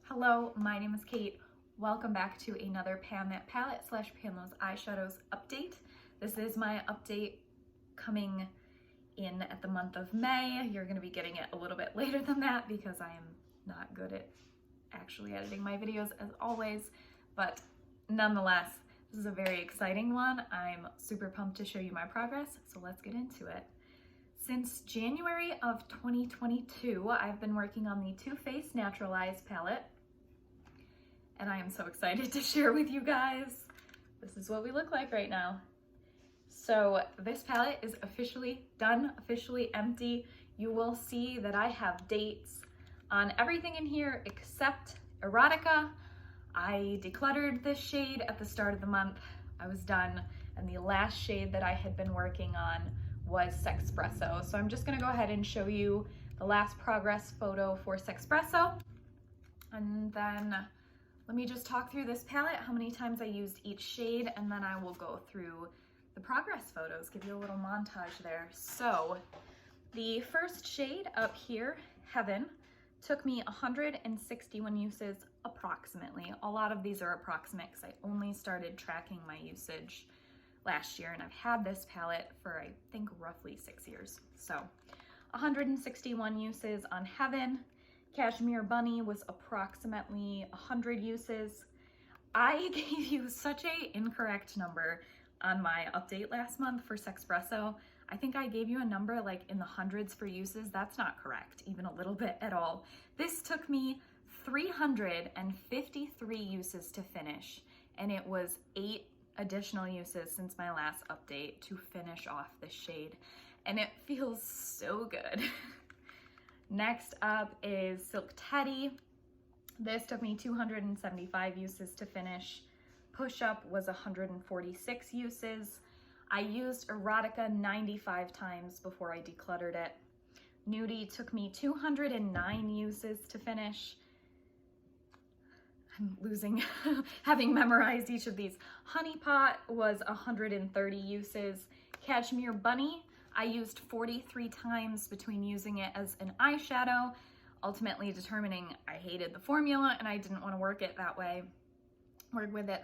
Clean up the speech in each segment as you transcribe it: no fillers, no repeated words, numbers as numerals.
Hello, my name is Kate. Welcome back to another Pan That Palette / Panlo's Eyeshadows update. This is my update coming in at the month of May. You're going to be getting it a little bit later than that because I am not good at actually editing my videos as always, but nonetheless, this is a very exciting one. I'm super pumped to show you my progress, so let's get into it. Since January of 2022, I've been working on the Too Faced Naturalized palette, and I am so excited to share with you guys. This is what we look like right now. So this palette is officially done, officially empty. You will see that I have dates on everything in here except Erotica. I decluttered this shade at the start of the month. I was done, and the last shade that I had been working on was Sexpresso. So I'm just gonna go ahead and show you the last progress photo for Sexpresso. And then let me just talk through this palette, how many times I used each shade, and then I will go through the progress photos, give you a little montage there. So the first shade up here, Heaven, took me 161 uses approximately. A lot of these are approximate because I only started tracking my usage last year, and I've had this palette for I think roughly 6 years. So 161 uses on Heaven. Cashmere Bunny was approximately 100 uses. I gave you such a incorrect number on my update last month for Sexpresso. I think I gave you a number like in the hundreds for uses. That's not correct, even a little bit at all. This took me 353 uses to finish, and it was 8 additional uses since my last update to finish off this shade, and it feels so good. Next up is Silk Teddy. This took me 275 uses to finish. Push Up was 146 uses. I used Erotica 95 times before I decluttered it. Nudie took me 209 uses to finish. I'm losing having memorized each of these. Honey Pot was 130 uses. Cashmere Bunny, I used 43 times between using it as an eyeshadow, ultimately determining I hated the formula and I didn't want to work with it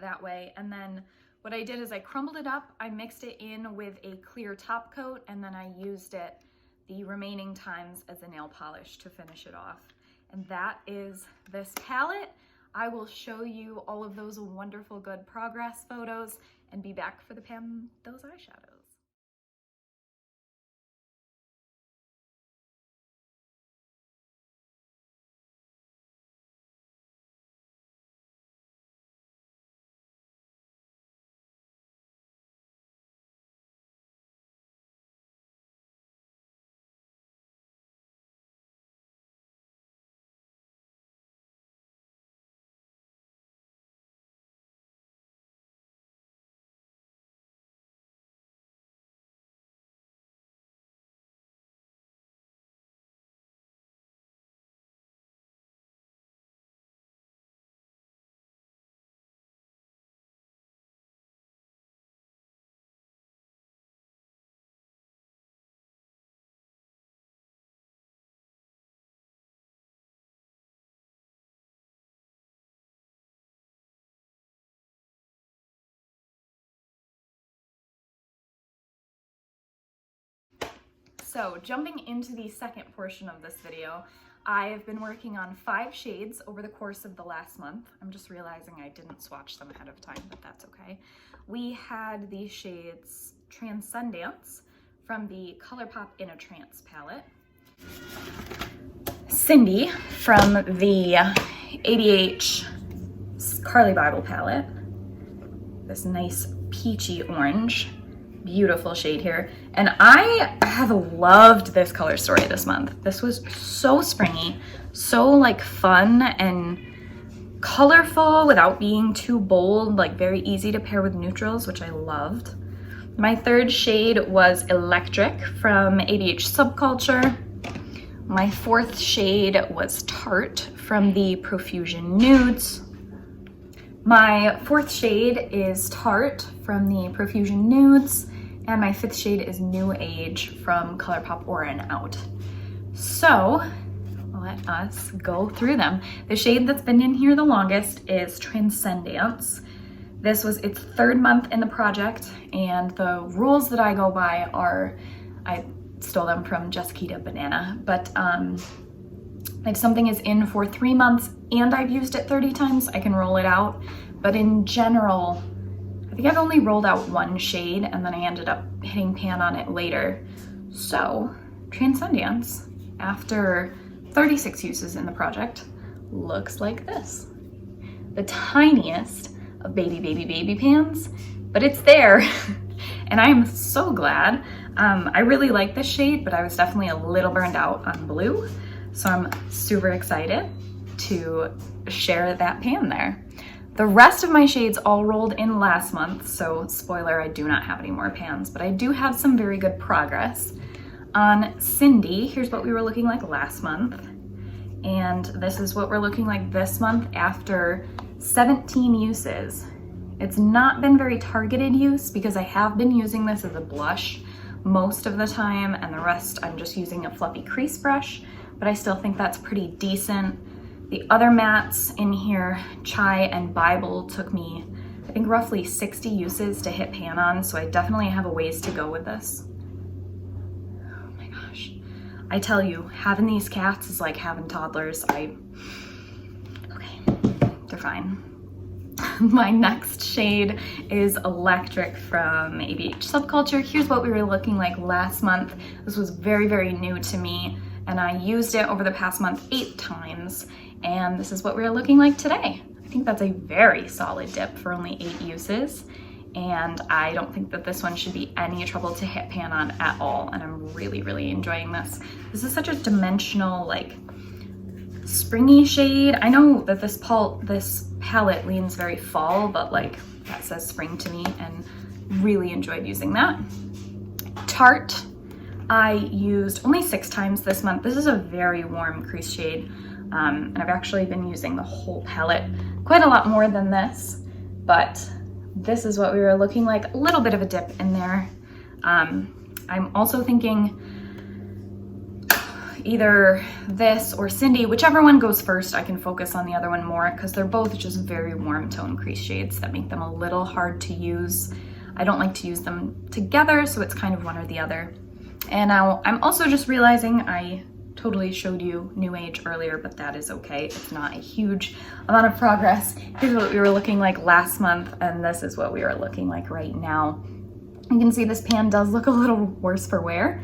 that way. And then what I did is I crumbled it up, I mixed it in with a clear top coat, and then I used it the remaining times as a nail polish to finish it off. And that is this palette. I will show you all of those wonderful good progress photos and be back for the those eyeshadows. So jumping into the second portion of this video, I've been working on 5 shades over the course of the last month. I'm just realizing I didn't swatch them ahead of time, but that's okay. We had the shades Transcendence from the ColourPop In a Trance palette, Cindy from the ADH Carly Bible palette, this nice peachy orange, beautiful shade here. And I have loved this color story this month. This was so springy, so like fun and colorful without being too bold, like very easy to pair with neutrals, which I loved. My third shade was Electric from ADH Subculture. My fourth shade was Tart from the Profusion Nudes. My fourth shade is Tart from the Profusion Nudes, and my fifth shade is New Age from ColourPop Aura and Out. So let us go through them. The shade that's been in here the longest is Transcendence. This was its 3rd month in the project, and the rules that I go by are, I stole them from Jessica Banana, but if something is in for 3 months and I've used it 30 times, I can roll it out. But in general, I think I've only rolled out 1 shade, and then I ended up hitting pan on it later. So Transcendence, after 36 uses in the project, looks like this. The tiniest of baby pans, but it's there. And I am so glad. I really like this shade, but I was definitely a little burned out on blue. So I'm super excited to share that pan there. The rest of my shades all rolled in last month, so spoiler, I do not have any more pans, but I do have some very good progress. On Cindy, here's what we were looking like last month, and this is what we're looking like this month after 17 uses. It's not been very targeted use because I have been using this as a blush most of the time, and the rest I'm just using a fluffy crease brush, but I still think that's pretty decent. The other mattes in here, Chai and Bible, took me, I think, roughly 60 uses to hit pan on, so I definitely have a ways to go with this. Oh my gosh. I tell you, having these cats is like having toddlers. Okay, they're fine. My next shade is Electric from ABH Subculture. Here's what we were looking like last month. This was very, very new to me, and I used it over the past month 8 times, and this is what we're looking like today. I think that's a very solid dip for only 8 uses, and I don't think that this one should be any trouble to hit pan on at all, and I'm really, really enjoying this. This is such a dimensional, like, springy shade. I know that this palette leans very fall, but like that says spring to me, and really enjoyed using that. Tarte, I used only 6 times this month. This is a very warm crease shade, and I've actually been using the whole palette quite a lot more than this, but this is what we were looking like. A little bit of a dip in there. I'm also thinking either this or Cindy, whichever one goes first, I can focus on the other one more because they're both just very warm tone crease shades that make them a little hard to use. I don't like to use them together, so it's kind of one or the other. And now I'm also just realizing I totally showed you New Age earlier, but that is okay. It's not a huge amount of progress. Here's what we were looking like last month, and this is what we are looking like right now. You can see this pan does look a little worse for wear.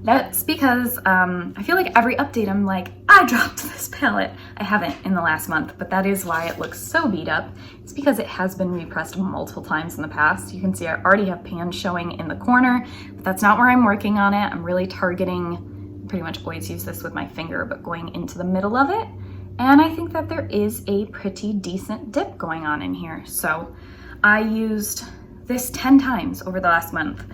That's because I feel like every update I'm like, I dropped this palette. I haven't in the last month, but that is why it looks so beat up. It's because it has been repressed multiple times in the past. You can see I already have pans showing in the corner, but that's not where I'm working on it. I'm really targeting, pretty much always use this with my finger, but going into the middle of it. And I think that there is a pretty decent dip going on in here. So I used this 10 times over the last month.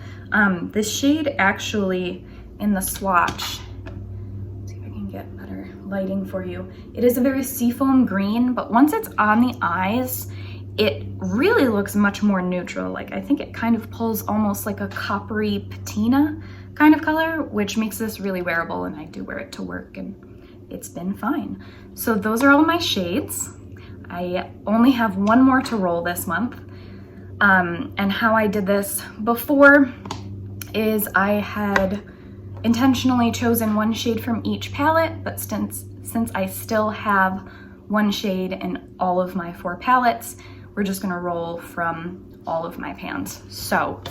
This shade actually, in the swatch, let's see if I can get better lighting for you. It is a very seafoam green, but once it's on the eyes, it really looks much more neutral. Like, I think it kind of pulls almost like a coppery patina kind of color, which makes this really wearable, and I do wear it to work and it's been fine. So those are all my shades. I only have 1 more to roll this month. And how I did this before is I had intentionally chosen 1 shade from each palette, but since I still have 1 shade in all of my 4 palettes, we're just gonna roll from all of my pans. So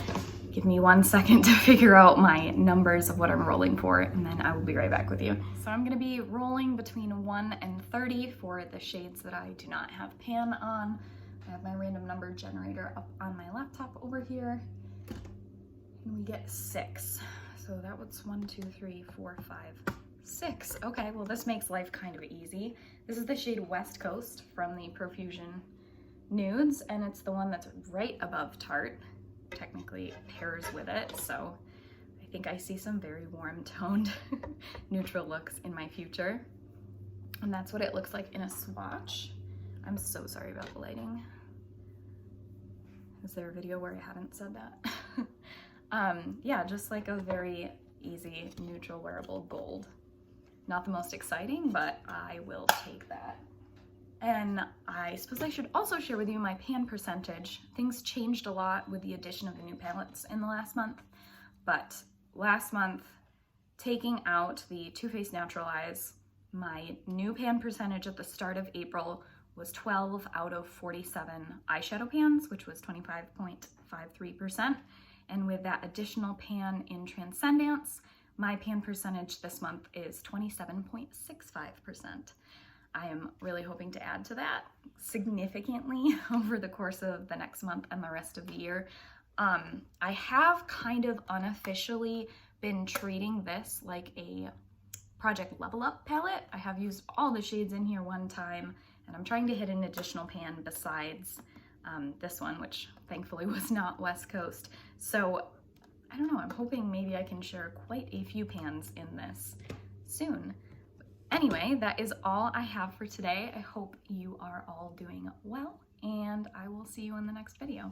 give me 1 second to figure out my numbers of what I'm rolling for, and then I will be right back with you. So I'm gonna be rolling between 1 and 30 for the shades that I do not have pan on. I have my random number generator up on my laptop over here, and we get 6. So that was 1, 2, 3, 4, 5, 6. Okay, well this makes life kind of easy. This is the shade West Coast from the Profusion Nudes, and it's the one that's right above Tarte. Technically it pairs with it, so I think I see some very warm toned neutral looks in my future. And that's what it looks like in a swatch. I'm so sorry about the lighting. Is there a video where I haven't said that? Yeah, just like a very easy neutral wearable gold. Not the most exciting, but I will take that. And I suppose I should also share with you my pan percentage. Things changed a lot with the addition of the new palettes in the last month, but last month, taking out the Too Faced Natural Eyes, my new pan percentage at the start of April was 12 out of 47 eyeshadow pans, which was 25.53%. And with that additional pan in Transcendence, my pan percentage this month is 27.65%. I am really hoping to add to that significantly over the course of the next month and the rest of the year. I have kind of unofficially been treating this like a Project Level Up palette. I have used all the shades in here one time, and I'm trying to hit an additional pan besides this one, which thankfully was not West Coast. So I don't know, I'm hoping maybe I can share quite a few pans in this soon. Anyway, that is all I have for today. I hope you are all doing well, and I will see you in the next video.